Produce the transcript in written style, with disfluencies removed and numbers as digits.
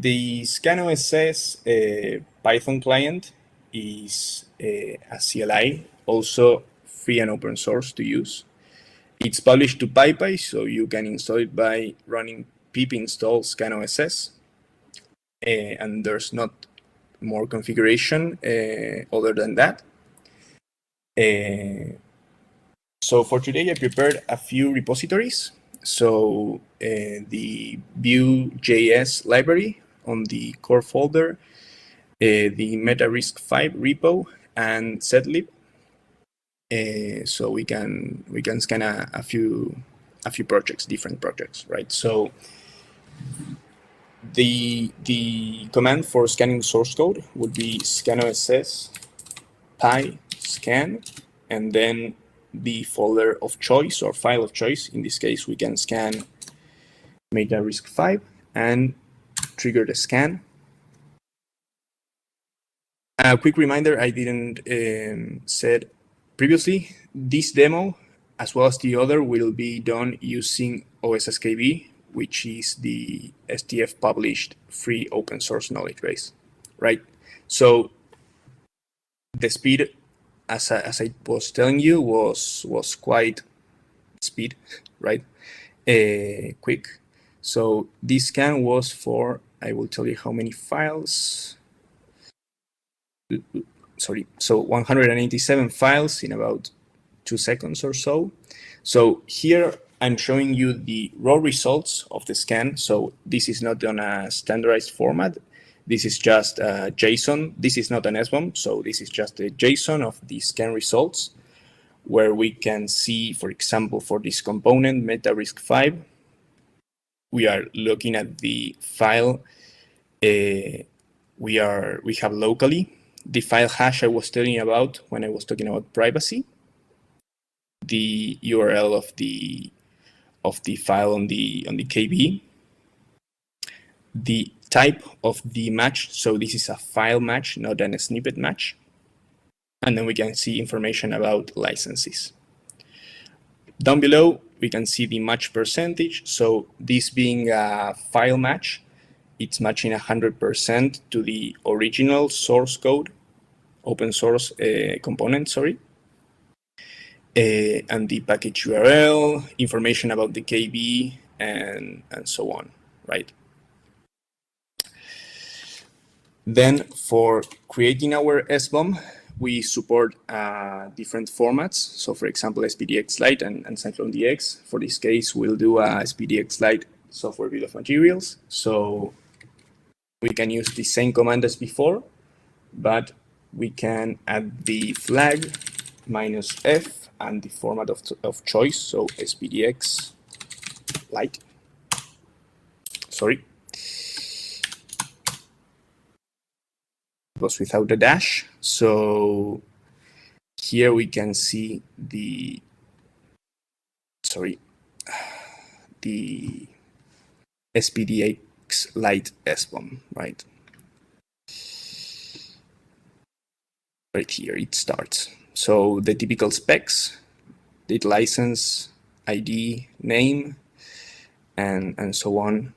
The scanoss Python client is a CLI, also free and open source to use. It's published to PyPy, so you can install it by running pip install scanoss, and there's not more configuration other than that. So for today, I prepared a few repositories. So the Vue.js library on the core folder, the MetaRisk5 repo, and setlib. So we can scan a few projects, different projects, right? So the command for scanning source code would be scanoss.py scan, and then the folder of choice or file of choice. In this case, we can scan MetaRisk5 and trigger the scan. A quick reminder, I didn't said previously, this demo, as well as the other, will be done using OSSKB, which is the STF published free open source knowledge base, right? So the speed, as I was telling you, was quite speed, right? Quick. So this scan was for, I will tell you how many files. Sorry, so 187 files in about 2 seconds or so. So here I'm showing you the raw results of the scan. So this is not on a standardized format. This is just JSON. This is not an SBOM, so this is just a JSON of the scan results, where we can see, for example, for this component, MetaRisk5, we are looking at the file we have locally, the file hash I was telling you about when I was talking about privacy, the URL of the file on the KB, the type of the match. So this is a file match, not a snippet match. And then we can see information about licenses. Down below, we can see the match percentage. So this being a file match, it's matching 100% to the original source code, open source component, sorry. And the package URL, information about the KB, and so on, right? Then for creating our SBOM, we support different formats. So for example, SPDX Lite and CycloneDX. For this case, we'll do a SPDX Lite software bill of materials. So we can use the same command as before, but we can add the flag -f and the format of choice. So SPDX Lite. Sorry. Was without a dash. So here we can see the SPDX Lite SBOM, right? Right here it starts. So the typical specs, date license, ID, name, and so on.